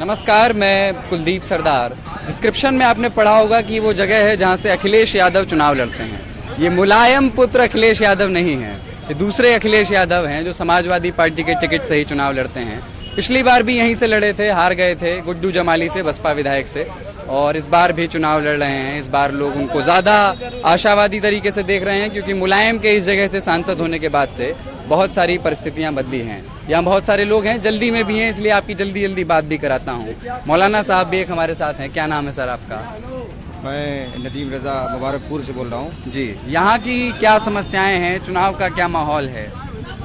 नमस्कार, मैं कुलदीप सरदार। डिस्क्रिप्शन में आपने पढ़ा होगा कि वो जगह है जहां से अखिलेश यादव चुनाव लड़ते हैं। ये मुलायम पुत्र अखिलेश यादव नहीं है, ये दूसरे अखिलेश यादव हैं जो समाजवादी पार्टी के टिकट से ही चुनाव लड़ते हैं। पिछली बार भी यहीं से लड़े थे, हार गए थे गुड्डू जमाली से, बसपा विधायक से, और इस बार भी चुनाव लड़ रहे हैं। इस बार लोग उनको ज़्यादा आशावादी तरीके से देख रहे हैं क्योंकि मुलायम के इस जगह से सांसद होने के बाद से बहुत सारी परिस्थितियां बदली हैं। यहाँ बहुत सारे लोग हैं, जल्दी में भी हैं, इसलिए आपकी जल्दी बात भी कराता हूँ। मौलाना साहब भी एक हमारे साथ हैं। क्या नाम है सर आपका? मैं नदीम रजा मुबारकपुर से बोल रहा हूँ जी। यहाँ की क्या समस्याएं हैं, चुनाव का क्या माहौल है?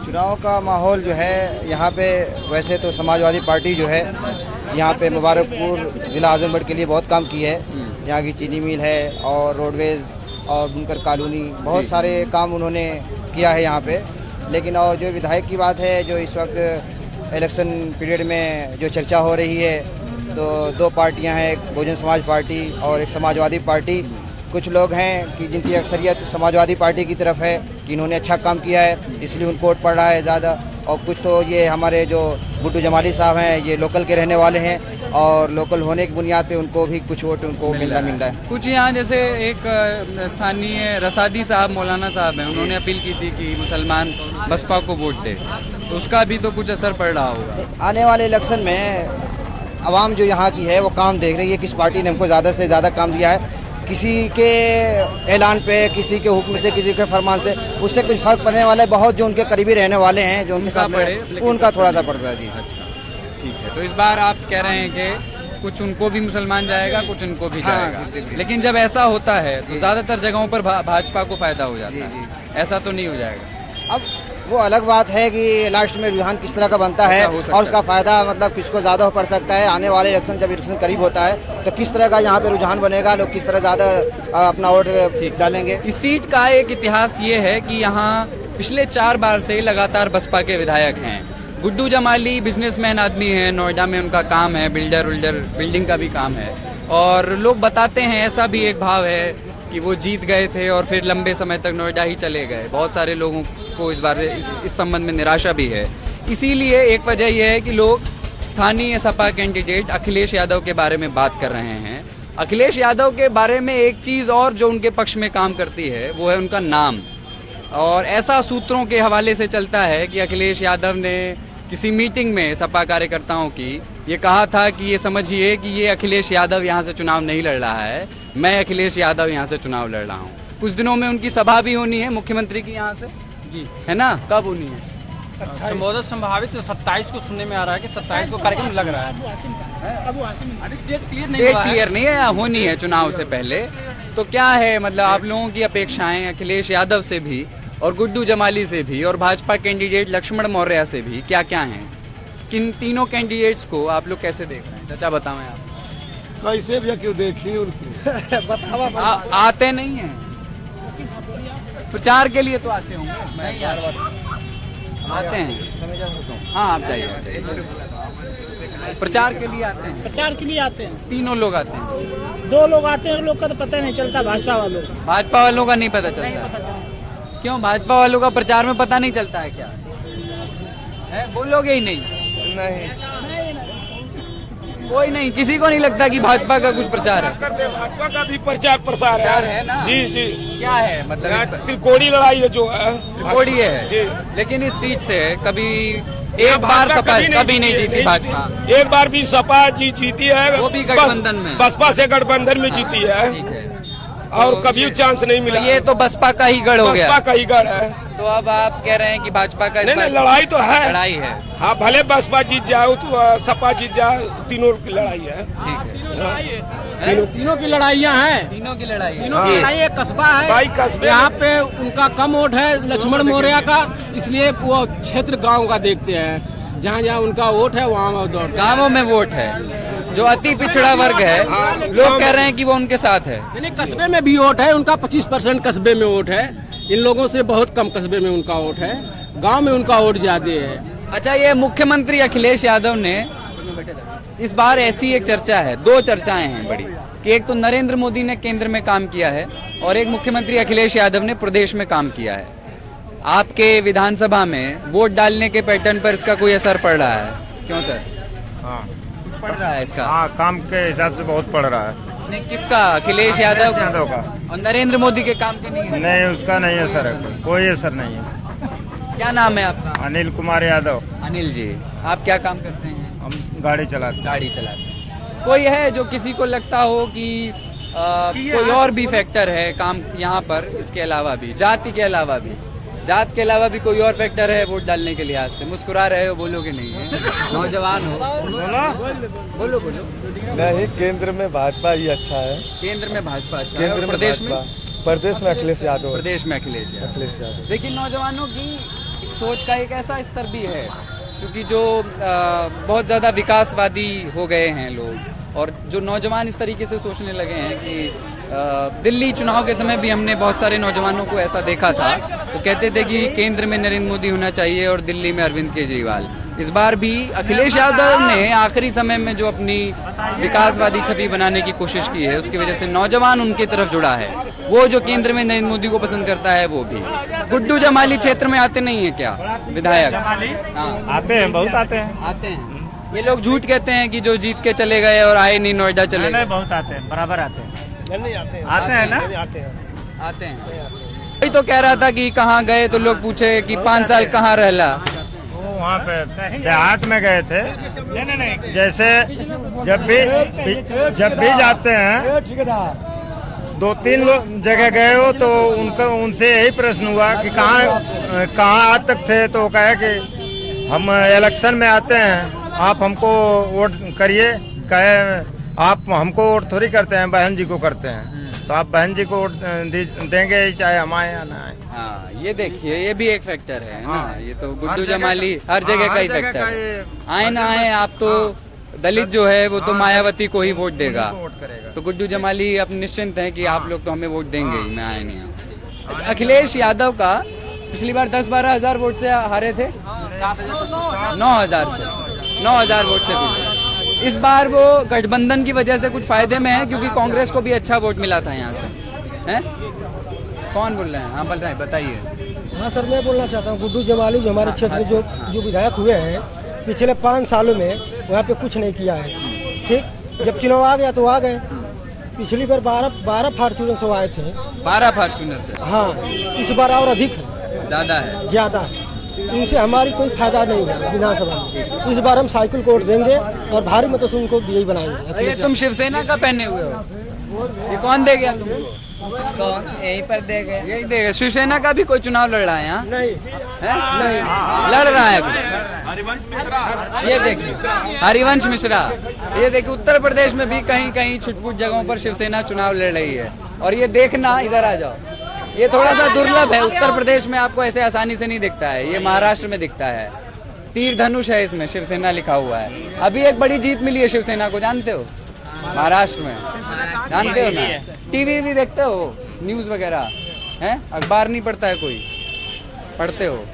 चुनाव का माहौल जो है यहाँ पे, वैसे तो समाजवादी पार्टी जो है यहाँ पे मुबारकपुर जिला आजमगढ़ के लिए बहुत काम की है। यहाँ की चीनी मिल है और रोडवेज और बुनकर कॉलोनी, बहुत सारे काम उन्होंने किया है यहाँ पे। लेकिन और जो विधायक की बात है, जो इस वक्त इलेक्शन पीरियड में जो चर्चा हो रही है, तो दो पार्टियां हैं, एक बहुजन समाज पार्टी और एक समाजवादी पार्टी। कुछ लोग हैं कि जिनकी अक्सरियत समाजवादी पार्टी की तरफ है कि इन्होंने अच्छा काम किया है, इसलिए उनको वोट पड़ रहा है ज़्यादा। और कुछ तो ये हमारे जो गुड्डू जमाली साहब हैं, ये लोकल के रहने वाले हैं और लोकल होने की बुनियाद पे उनको भी कुछ वोट उनको मिल रहा है। कुछ यहाँ जैसे एक स्थानीय रसादी साहब, मौलाना साहब हैं, उन्होंने अपील की थी कि मुसलमान बसपा को वोट दे, तो उसका भी तो कुछ असर पड़ रहा होगा। आने वाले इलेक्शन में आवाम जो यहाँ की है वो काम देख रही है, किस पार्टी ने हमको ज़्यादा से ज़्यादा काम दिया है। किसी के ऐलान पे, किसी के हुक्म से, किसी के फरमान से उससे कुछ फर्क पड़ने वाला है। बहुत जो उनके करीबी रहने वाले हैं, जो उनके साथ पड़े, उनका थोड़ा सा पड़ता है। जी अच्छा, ठीक है। तो इस बार आप कह रहे हैं कि कुछ उनको भी मुसलमान जाएगा, कुछ उनको भी जाएगा। लेकिन जब ऐसा होता है तो ज़्यादातर जगहों पर भाजपा को फायदा हो जाता है, ऐसा तो नहीं हो जाएगा। अब वो अलग बात है कि लास्ट में रुझान किस तरह का बनता है और उसका फायदा मतलब किसको ज़्यादा पड़ सकता है। आने वाले इलेक्शन, जब इलेक्शन करीब होता है, तो किस तरह का यहाँ पे रुझान बनेगा, लोग किस तरह ज़्यादा अपना वोट डालेंगे। इस सीट का एक इतिहास ये है कि यहाँ पिछले 4 बार से लगातार बसपा के विधायक हैं। गुड्डू जमाली बिजनेसमैन आदमी है, नोएडा में उनका काम है, बिल्डिंग का भी काम है, और लोग बताते हैं, ऐसा भी एक भाव है कि वो जीत गए थे और फिर लंबे समय तक नोएडा ही चले गए। बहुत सारे लोगों को इस बार इस संबंध में निराशा भी है। इसीलिए एक वजह यह है कि लोग स्थानीय सपा कैंडिडेट अखिलेश यादव के बारे में बात कर रहे हैं। अखिलेश यादव के बारे में एक चीज़ और जो उनके पक्ष में काम करती है वो है उनका नाम। और ऐसा सूत्रों के हवाले से चलता है कि अखिलेश यादव ने किसी मीटिंग में सपा कार्यकर्ताओं की ये कहा था कि ये समझिए कि ये अखिलेश यादव यहाँ से चुनाव नहीं लड़ रहा है, मैं अखिलेश यादव यहाँ से चुनाव लड़ रहा हूँ। कुछ दिनों में उनकी सभा भी होनी है मुख्यमंत्री की यहाँ से, जी है ना? कब होनी है? संबोधन संभावित 27 को सुनने में आ रहा है कि 27 को कार्यक्रम लग रहा है। डेट क्लियर नहीं है, होनी है चुनाव से पहले। तो क्या है मतलब आप लोगों की अपेक्षाएं अखिलेश यादव से भी और गुड्डू जमाली से भी और भाजपा कैंडिडेट लक्ष्मण मौर्य से भी क्या क्या हैं? किन तीनों कैंडिडेट्स को आप लोग कैसे देख रहे हैं? चाचा बताओ आप। कैसे भी क्यों देखिए उनकी आते नहीं हैं प्रचार के लिए, तो आते होंगे। नहीं आते हैं। हाँ आप चाहिए, प्रचार के लिए आते हैं। प्रचार के लिए आते हैं, तीनों लोग आते हैं। 2 लोग आते हैं, लोग का तो पता नहीं चलता। भाजपा वालों का नहीं पता चलता। क्यों भाजपा वालों का प्रचार में पता नहीं चलता है? क्या है, बोलोगे ही नहीं? कोई नहीं, किसी को नहीं लगता कि भाजपा का कुछ प्रचार है। भाजपा का भी प्रचार प्रसार है ना? जी जी। क्या है मतलब? त्रिकोणी लड़ाई है जो है, त्रिकोणी है जी। लेकिन इस सीट से कभी एक बार सपा कभी नहीं जीती भाजपा। एक बार भी सपा जीती है, वो भी गठबंधन में, बसपा से गठबंधन में जीती है और कभी चांस नहीं मिला। ये तो बसपा का ही गढ़ हो गया। बसपा का ही गढ़ है। तो अब आप कह रहे हैं कि भाजपा का नहीं, लड़ाई तो है, लड़ाई है। हाँ, भले बसपा जीत जाओ तो सपा जीत जाए, तीनों की लड़ाई है। ठीक है, तीनों की लड़ाइयाँ हैं। तीनों की लड़ाई है। तीनों की लड़ाई। एक कस्बा है, यहाँ पे उनका कम वोट है लक्ष्मण मौर्य का, इसलिए वो क्षेत्र गाँव का देखते हैं। जहाँ जहाँ उनका वोट है वहाँ गाँवों में वोट है। जो अति पिछड़ा वर्ग है, लोग कह रहे हैं कि वो उनके साथ है। नहीं, कस्बे में भी वोट है उनका, 25% कस्बे में वोट है। इन लोगों से बहुत कम कस्बे में उनका वोट है, गांव में उनका वोट ज्यादा है। अच्छा, ये मुख्यमंत्री अखिलेश यादव ने इस बार ऐसी एक चर्चा है, 2 चर्चाएं हैं बड़ी, कि एक तो नरेंद्र मोदी ने केंद्र में काम किया है और एक मुख्यमंत्री अखिलेश यादव ने प्रदेश में काम किया है। आपके विधानसभा में वोट डालने के पैटर्न पर इसका कोई असर पड़ रहा है? क्यों सर? हाँ, कुछ पड़ रहा है इसका? हाँ, काम के हिसाब से बहुत पड़ रहा है। नहीं, किसका? अखिलेश यादव का और नरेंद्र मोदी के काम के नहीं है? नहीं, उसका नहीं असर है, कोई असर नहीं है। क्या नाम है आपका? अनिल कुमार यादव। अनिल जी, आप क्या काम करते हैं? हम गाड़ी चलाते हैं। गाड़ी चलाते हैं। कोई है जो किसी को लगता हो कि कोई और भी फैक्टर है काम यहाँ पर, इसके अलावा भी, जाति के अलावा भी, जात के अलावा भी कोई और फैक्टर है वोट डालने के लिहाज से? मुस्कुरा रहे हो, बोलोगे नहीं है? नौजवान हो, बोलो बोलो। नहीं, केंद्र में भाजपा ही अच्छा है। केंद्र में भाजपा अच्छा है, केंद्र और में प्रदेश में? प्रदेश में अखिलेश यादव। प्रदेश में अखिलेश यादव। लेकिन नौजवानों की एक सोच का एक ऐसा स्तर भी है, क्योंकि जो बहुत ज़्यादा विकासवादी हो गए हैं लोग, और जो नौजवान इस तरीके से सोचने लगे हैं कि दिल्ली चुनाव के समय भी हमने बहुत सारे नौजवानों को ऐसा देखा था, वो कहते थे कि केंद्र में नरेंद्र मोदी होना चाहिए और दिल्ली में अरविंद केजरीवाल। इस बार भी अखिलेश यादव ने आखिरी समय में जो अपनी विकासवादी छवि बनाने की कोशिश की है, उसकी वजह से नौजवान उनकी तरफ जुड़ा है। वो जो केंद्र में नरेंद्र मोदी को पसंद करता है वो भी। गुड्डू जमाली क्षेत्र में आते नहीं है क्या विधायक? हाँ, आते हैं, बहुत आते हैं। आते हैं। ये लोग झूठ कहते हैं कि जो जीत के चले गए और आए नहीं, नोएडा चले गए। बहुत आते हैं, बराबर आते हैं। नहीं आते हैं। आते हैं ना? आते हैं। कोई तो कह रहा था कि कहाँ गए, तो लोग पूछे कि 5 साल कहाँ रहला। वो वहाँ पे देहात में गए थे। जैसे जब भी जाते हैं, 2-3 जगह गए हो तो उनसे यही प्रश्न हुआ कि कहाँ आज तक थे, तो कहे कि हम इलेक्शन में आते हैं, आप हमको वोट करिए। कहे आप हमको वोट थोड़ी करते हैं, बहन जी को करते हैं, तो आप बहन जी को वोट देंगे ही, चाहे हम आए या ना आए। हाँ, ये देखिए, ये भी एक फैक्टर है ना। ये तो गुड्डू जमाली हर जगह का ही फैक्टर है। आए ना आए, आप तो दलित जो है वो तो मायावती को ही वोट देगा, तो गुड्डू जमाली अब निश्चिंत है कि आप लोग तो हमें वोट देंगे ही, मैं आए नहीं। अखिलेश यादव का पिछली बार 10-12 हजार वोट से हारे थे, 9,000 वोट से भी। इस बार वो गठबंधन की वजह से कुछ फायदे में है, क्योंकि कांग्रेस को भी अच्छा वोट मिला था यहाँ से। हैं? कौन बोल रहे हैं? हाँ, बोल रहे हैं, बताइए। हाँ सर, मैं बोलना चाहता हूँ, गुड्डू जमाली जो हमारे क्षेत्र में जो विधायक हुए हैं, पिछले 5 सालों में वहाँ पे कुछ नहीं किया है। ठीक, जब चुनाव आ गया तो आ गए। पिछली बार 12 फॉर्चूनर से आए थे। 12 फॉर्चूनर से? हाँ, इस बार और अधिक है, ज्यादा है। उनसे हमारी कोई फायदा नहीं है विधानसभा में। इस बार हम साइकिल को वोट देंगे और भारी मतों से उनको विजयी बनाएंगे। ये तुम शिवसेना का पहने हुए हो, ये कौन दे गया तुमको? कौन? यहीं पर दे गए? यही दे गए। शिवसेना का भी कोई चुनाव लड़ रहा है यहाँ? नहीं, लड़ रहा है। ये देखिए, हरिवंश मिश्रा। ये देखिए, उत्तर प्रदेश में भी कहीं कहीं छुटपुट जगहों पर शिवसेना चुनाव लड़ रही है। और ये देखना, इधर आ जाओ, ये थोड़ा सा दुर्लभ है। उत्तर प्रदेश में आपको ऐसे आसानी से नहीं दिखता है, ये महाराष्ट्र में दिखता है। तीर धनुष है इसमें, शिवसेना लिखा हुआ है। अभी एक बड़ी जीत मिली है शिवसेना को, जानते हो? महाराष्ट्र में, जानते हो ना? टीवी भी देखते हो, न्यूज वगैरह है? अखबार नहीं पढ़ता है कोई? पढ़ते हो?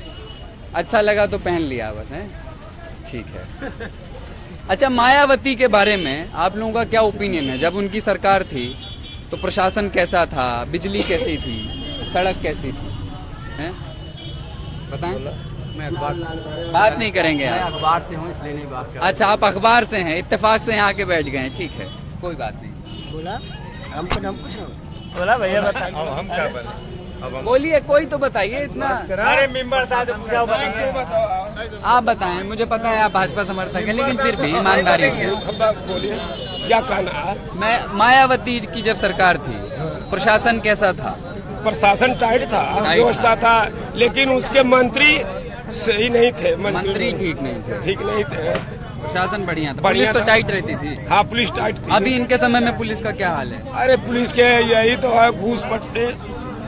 अच्छा लगा तो पहन लिया बस, है? ठीक है। अच्छा, मायावती के बारे में आप लोगों का क्या ओपिनियन है? जब उनकी सरकार थी तो प्रशासन कैसा था, बिजली कैसी थी, सड़क कैसी थी, हैं? बताएं। मैं अखबार बात नहीं करेंगे आप? अखबार से हूँ, इसलिए नहीं बात कर। अच्छा, आप अखबार से हैं, इत्तेफाक से यहाँ के बैठ गए हैं, ठीक है, कोई बात नहीं। बोला हम कुछ बोला भैया, बता हम क्या बोले? बोलिए, कोई तो बताइए इतना। अरे मेंबर साहब से पूछा, आप बताएं, मुझे पता है आप भाजपा समर्थक हैं, लेकिन फिर भी ईमानदारी से बोलिए, क्या कहना है? मैं मायावती की जब सरकार थी, प्रशासन कैसा था? प्रशासन टाइट था, व्यवस्था था, लेकिन उसके मंत्री सही नहीं थे। मंत्री ठीक नहीं थे। प्रशासन बढ़िया था, पुलिस तो टाइट रहती थी। हाँ, पुलिस टाइट थी। अभी इनके समय में पुलिस का क्या हाल है? अरे पुलिस के यही तो है, घूस पटते,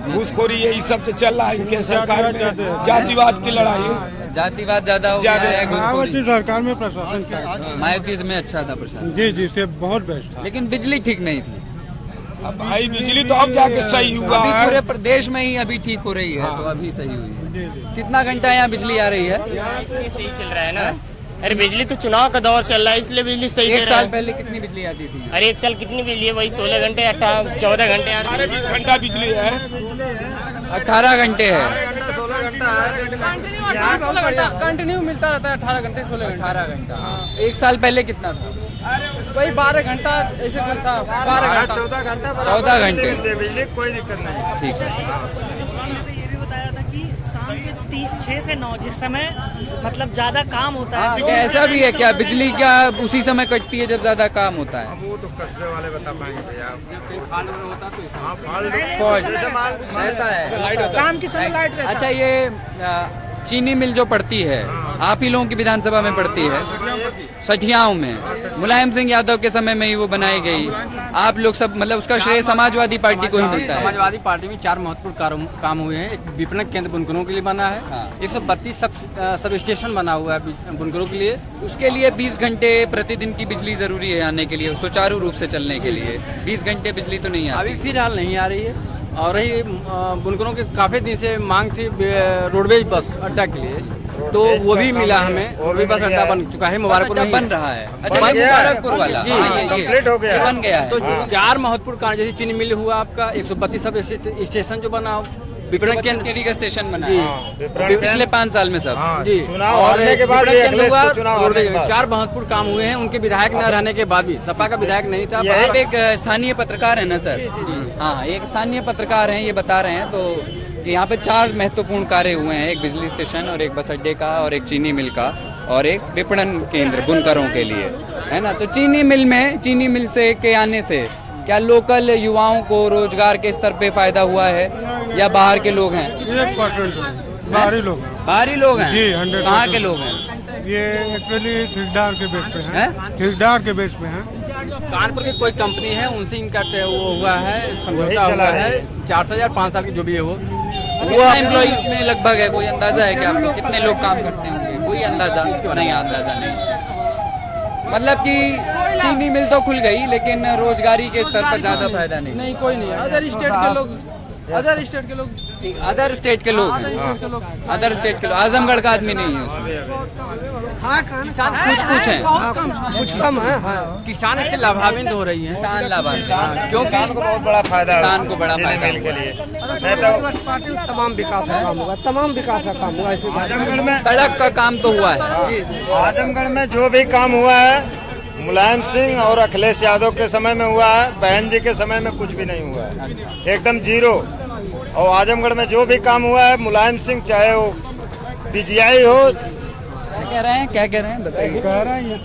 घूसखोरी, यही सब तो चल रहा है इनके सरकार में। जातिवाद की लड़ाई, जातिवाद ज्यादा हो गया है। मायावती सरकार में प्रशासन क्या? मायावती में अच्छा था प्रशासन, जी से बहुत बेस्ट था। लेकिन बिजली ठीक नहीं थी। अब भाई बिजली तो अब जाके सही हुआ अभी है। पूरे प्रदेश में ही अभी ठीक हो रही है। हाँ। तो अभी सही हुई है। कितना घंटा यहाँ बिजली आ रही है? सही चल रहा है ना। अरे बिजली तो चुनाव का दौर चल रहा है, इसलिए बिजली सही। एक साल पहले कितनी बिजली आती थी? अरे 1 साल कितनी बिजली है? वही 16 घंटे 14 घंटे। 20 घंटा बिजली है, 18 घंटे है। कंटिन्यू मिलता रहता है 18 घंटे 16 घंटे 18 घंटा। एक साल पहले कितना था? वही 12 घंटा ऐसे था 12 घंटा 14 घंटे। बिजली कोई दिक्कत नहीं। ठीक है। ये भी बताया था कि शाम के 6 से 9 जिस समय मतलब ज्यादा काम होता है। क्या ऐसा भी है क्या? बिजली क्या उसी समय कटती है जब ज्यादा काम होता है? वो तो कस्बे वाले बता पाएंगे भैया। फौज रहता है काम के समय लाइट रहता है। अच्छा, ये चीनी मिल जो पड़ती है आप ही लोगों की विधानसभा में पड़ती है, सठियाओं में मुलायम सिंह यादव के समय में ही वो बनाई गई। आप लोग सब मतलब उसका श्रेय समाजवादी पार्टी को ही मिलता है। समाजवादी पार्टी में 4 महत्वपूर्ण काम हुए हैं। एक विपणन केंद्र बुनकरों के लिए बना है। 132 सब स्टेशन बना हुआ है बुनकरों के लिए। उसके लिए 20 घंटे प्रतिदिन की बिजली जरूरी है आने के लिए, सुचारू रूप से चलने के लिए। 20 घंटे बिजली तो नहीं आती। अभी फिलहाल नहीं आ रही है। और रही बुनकरों के काफी दिन से मांग थी रोडवेज बस अड्डा के लिए, तो वो भी मिला हमें। रोडवेज बस अड्डा बन चुका है, मुबारकपुर बन रहा है। अच्छा, ये मुबारकपुर वाला कंप्लीट हो गया, बन गया है। तो 4 महत्वपूर्ण कार्य जैसे चीनी मिल हुआ आपका, 132 सब स्टेशन जो बना, विपणन केंद्र का स्टेशन बना पिछले 5 साल में सब। जी, चुनाव और हारने के बाद विपणन केंद्र हुआ, 4 महत्वपूर्ण काम हुए हैं उनके विधायक न रहने के बाद भी। सपा का विधायक नहीं था। आप एक स्थानीय पत्रकार है ना सर? हाँ, एक स्थानीय पत्रकार हैं, ये बता रहे हैं तो कि यहाँ पे 4 महत्वपूर्ण कार्य हुए हैं। एक बिजली स्टेशन और एक बस अड्डे का और एक चीनी मिल का और एक विपणन केंद्र बुनकरों के लिए, है ना? तो चीनी मिल से के आने से क्या लोकल युवाओं को रोजगार के स्तर पे फायदा हुआ है या बाहर के लोग हैं? 1% बाहरी लोग हैं। बाहरी लोग हैं जी, 100%। कहाँ के लोग हैं? ये एक्चुअली ठेकेदार के बेस पे हैं। ठेकेदार के बेस पे हैं। कानपुर की कोई कंपनी है, उनसे इनका वो हुआ है, समझौता हुआ है 4 साल या 5 साल की जो भी है वो एम्प्लॉइज में लगभग है। कोई अंदाजा है क्या आपको कितने लोग काम करते होंगे? कोई अंदाजा नहीं। मतलब कि चीनी मिल तो खुल गई लेकिन रोजगारी के स्तर पर ज्यादा फायदा नहीं। कोई नहीं। अदर स्टेट के लोग अदर स्टेट के लोग आजमगढ़ का आदमी नहीं है कुछ है, कुछ कम है। किसान इससे लाभान्वित हो रही है। किसान लाभान्वित, क्योंकि किसान को बहुत बड़ा फायदा है। किसान को बड़ा फायदा के लिए तमाम विकास का काम होगा, आजमगढ़ में सड़क का काम तो हुआ है। आजमगढ़ में जो भी काम हुआ है मुलायम सिंह और अखिलेश यादव के समय में हुआ है, बहन जी के समय में कुछ भी नहीं हुआ है, एकदम जीरो। और आजमगढ़ में जो भी काम हुआ है मुलायम सिंह, चाहे वो पीजीआई हो। क्या कह रहे हैं बताइए।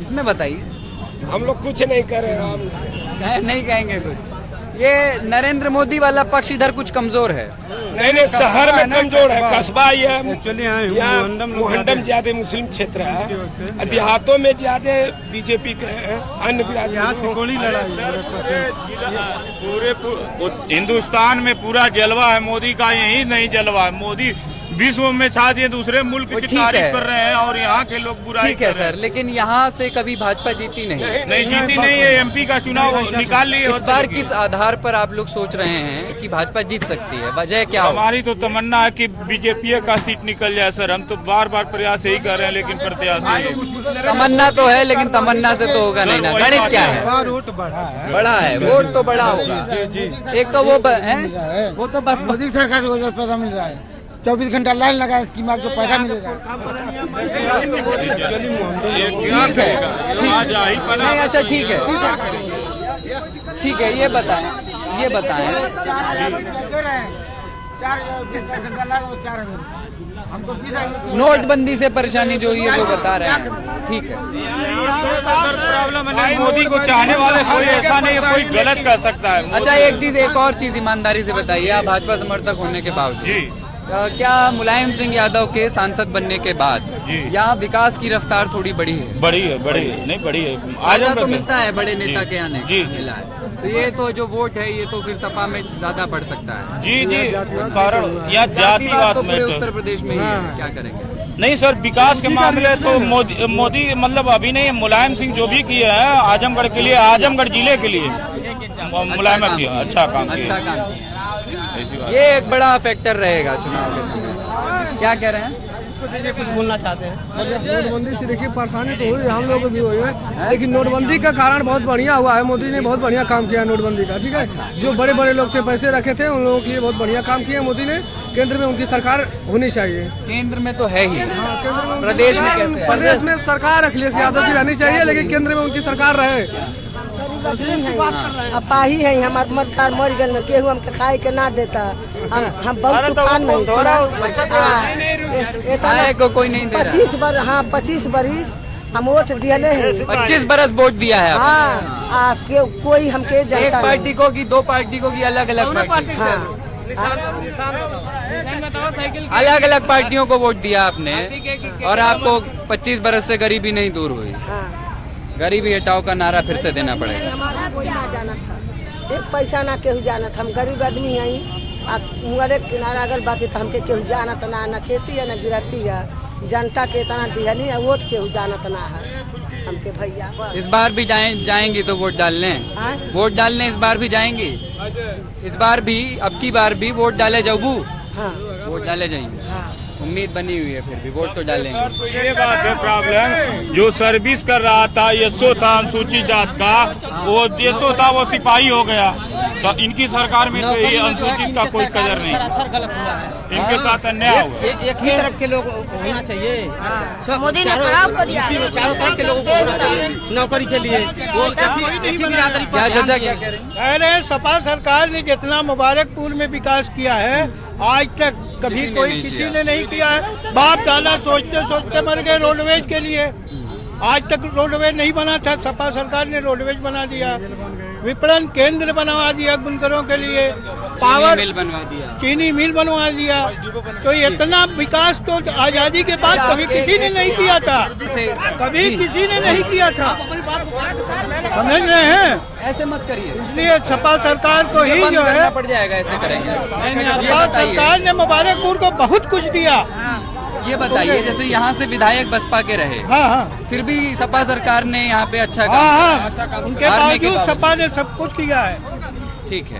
इसमें बताइए। हम लोग कुछ नहीं कर रहे हैं। हम नहीं कहेंगे कुछ। ये नरेंद्र मोदी वाला पक्ष इधर कुछ कमजोर है। नहीं, शहर में कमजोर है। कस्बा यहाँ मोहंडम ज्यादा मुस्लिम क्षेत्र है, देहातों में ज्यादा बीजेपी के हैं। अन्य पूरे हिंदुस्तान में पूरा जलवा है मोदी का, यही नहीं जलवा है। मोदी विश्व में छा दिए, दूसरे मुल्क की तारीफ कर रहे हैं और यहाँ के लोग बुराई कर रहे हैं। सर, लेकिन यहाँ से कभी भाजपा जीती नहीं जीती नहीं है। एमपी का चुनाव निकाल लिए। इस बार किस आधार पर आप लोग सोच रहे हैं कि भाजपा जीत सकती है? वजह क्या? हमारी तो तमन्ना है कि बीजेपी का सीट निकल जाए सर। हम तो बार प्रयास यही कर रहे हैं लेकिन प्रत्याश तमन्ना तो है लेकिन तमन्ना से तो होगा नहीं ना। गणित क्या है? वोट बड़ा है, वोट तो बड़ा होगा। एक तो वो तो बस मोदी सरकार को पैसा मिल रहा है, 24 घंटा लाइन लगा इसकी मांग जो पैसा मिलेगा। अच्छा ठीक है, ये बताएं। नोटबंदी से परेशानी जो हुई है वो बता रहे हैं। ठीक है, प्रॉब्लम है। मोदी को चाहने वाले कोई ऐसा नहीं है, कोई गलत कर सकता है। अच्छा, एक और चीज ईमानदारी से बताइए, आप भाजपा समर्थक होने के बावजूद क्या मुलायम सिंह यादव के सांसद बनने के बाद यहाँ विकास की रफ्तार थोड़ी बढ़ी है? बढ़ी है। आज तो मिलता है बड़े नेता के आने मिला है, तो ये तो जो वोट है ये तो फिर सपा में ज्यादा बढ़ सकता है। जी कारण या जातिवाद तो में पूरे उत्तर प्रदेश में ही है, क्या करेंगे? नहीं सर, विकास के मामले तो मोदी मतलब अभी नहीं, मुलायम सिंह जो भी किए हैं आजमगढ़ के लिए, आजमगढ़ जिले के लिए मुलायम किया, अच्छा काम किया। ये एक बड़ा फैक्टर रहेगा चुनाव के समय। क्या कह रहे हैं? कुछ बोलना चाहते हैं? नोटबंदी से देखिए परेशानी तो हुई, हम लोग को भी हुई है, लेकिन नोटबंदी का कारण बहुत बढ़िया हुआ है। मोदी ने बहुत बढ़िया काम किया नोटबंदी का। ठीक है, जो बड़े बड़े लोग थे पैसे रखे थे उन लोगों के लिए बहुत बढ़िया काम किया मोदी ने। केंद्र में उनकी सरकार होनी चाहिए। केंद्र में तो है ही, केंद्र में प्रदेश में कैसे है? प्रदेश में सरकार अखिलेश यादव की रहनी चाहिए, लेकिन केंद्र में उनकी सरकार रहे। अपाही है हमार मरकार मर गल में केहू हमके खाए के ना देता। हम बहुत तूफान में कोई नहीं दे रहा। 25 बरिस हम वोट दिले हैं। 25 बरस वोट दिया है। हाँ, कोई हमके एक पार्टी को की 2 पार्टी को की अलग अलग पार्टी, अलग अलग पार्टियों को वोट दिया आपने, और आपको 25 बरस से गरीबी नहीं दूर हुई। गरीबी हटाओ का नारा फिर से देना पड़ेगा। हमारा कोई ना जाना था, एक पैसा ना केहू जाना था। हम गरीब आदमी हैं, किनारा अगल बाकी तो हमके केहू जाना था ना खेती है ना गिरती है। जनता के इतना दिहली है, वोट केहू जाना था ना है हमके भैया। इस बार भी जाएंगी तो वोट डालने? वोट डालने इस बार भी जाएंगी? इस बार भी, अब की बार भी वोट डाले जाऊबू? हाँ, वोट डाले जाएंगे। उम्मीद बनी हुई है, फिर भी वोट तो डालेंगे। तो ये बात है प्रॉब्लम, जो सर्विस कर रहा था यशो था अनुसूचित जात का, वो यशो था वो सिपाही हो गया। तो इनकी सरकार में तो ये अनुसूचित का कोई कदर नहीं, इनके साथ अन्याय हुआ। एक ही तरफ के लोग होना चाहिए। मोदी ने खराब कर दिया, चारों तरफ के लोगों को नौकरी के लिए। क्या चाचा क्या कह रहे हैं? सपा सरकार ने जितना मुबारकपुर में विकास किया है आज तक कभी कोई किसी ने नहीं किया है। बाप दादा सोचते सोचते मर गए रोडवेज के लिए। आज तक रोडवेज नहीं बना था, सपा सरकार ने रोडवेज बना दिया। विपणन केंद्र बनवा दिया बुनकरों के लिए, पावर मिल बनवा दिया, चीनी मिल बनवा दिया। तो इतना विकास तो आजादी के बाद कभी किसी ने नहीं किया था, कभी किसी ने नहीं किया था। समझ रहे हैं? ऐसे मत करिए, इसलिए सपा सरकार को ही जो है पड़ जाएगा, ऐसे करेंगे। सपा सरकार ने मुबारकपुर को बहुत कुछ दिया। ये बताइए, जैसे यहाँ से विधायक बसपा के रहे, फिर भी सपा सरकार ने यहाँ पे अच्छा काम, उनके बावजूद सपा ने सब कुछ किया है। ठीक है।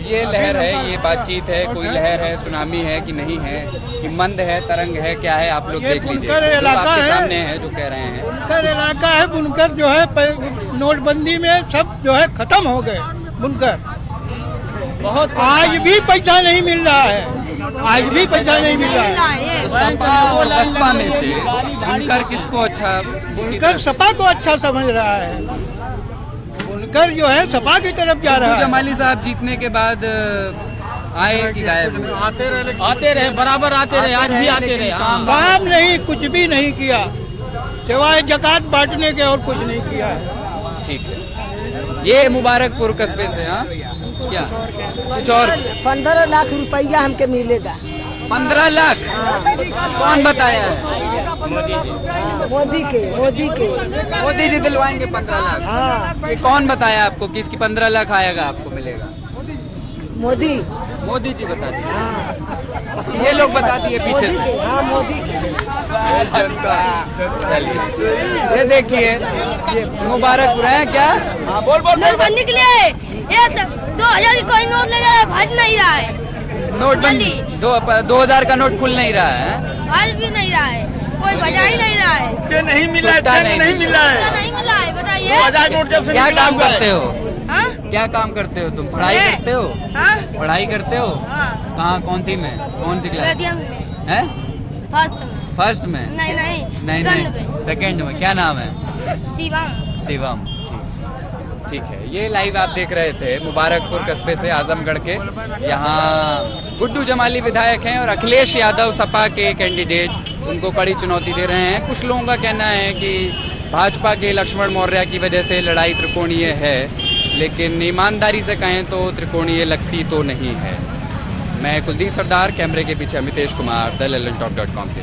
ये लहर है, ये बातचीत है, कोई लहर है, सुनामी है कि नहीं है, कि मंद है, तरंग है, क्या है, आप लोग देख लीजिए। आपके सामने है जो कह रहे हैं। बुनकर इलाका है, बुनकर जो है नोटबंदी में सब जो है खत्म हो गए। बुनकर बहुत आज भी पैसा नहीं मिल रहा है, आज भी पैसा नहीं मिल रहा है। सपा और बसपा में से बुनकर किसको अच्छा? बुनकर सपा को अच्छा समझ रहा है। बुनकर जो है सपा की तरफ जा रहा है। जमाली साहब जीतने के बाद आए कि गायब? आते रहे, बराबर आते रहे, आज भी आते रहे। काम नहीं, कुछ भी नहीं किया सिवाय जकात बांटने के, और कुछ नहीं किया है। ठीक है। ये मुबारकपुर कस्बे से, हाँ क्या कुछ और? 15 लाख रुपया हमके मिलेगा। 15 लाख? कौन बताया है? मोदी जी दिलवाएंगे 15 लाख। हाँ। ये कौन बताया आपको कि इसकी 15 लाख आएगा, आपको मिलेगा? मोदी जी बता दिए। ये लोग बता दिए पीछे से। हाँ, मोदी चलिए, ये देखिए, ये मुबारकपुर है क्या? नोटबंदी के लिए ये 2000 की कोई नोट ले जा रहा है, भज नहीं रहा है। नोटबंदी 2000 का नोट खुल नहीं रहा है, भज भी नहीं रहा है, कोई बजा ही नहीं रहा है। नहीं मिला है, नहीं मिला है, नहीं मिला है। बताइए 2000 नोट जब से क्या काम करते हो? हाँ? क्या काम करते हो तुम? पढ़ाई करते हो? हाँ? पढ़ाई करते हो? हाँ। कहाँ, कौन सी में, कौन सी क्लास है? फर्स्ट में? नहीं, सेकंड में। क्या नाम है? शिवम। ठीक है। ये लाइव आप देख रहे थे मुबारकपुर कस्बे से, आजमगढ़ के। यहाँ गुड्डू जमाली विधायक हैं और अखिलेश यादव सपा के कैंडिडेट उनको कड़ी चुनौती दे रहे हैं। कुछ लोगों का कहना है कि भाजपा के लक्ष्मण मौर्य की वजह से लड़ाई त्रिकोणीय है, लेकिन ईमानदारी से कहें तो त्रिकोणीय लगती तो नहीं है। मैं कुलदीप सरदार, कैमरे के पीछे अमितेश कुमार, द लल्लन टॉप.com के।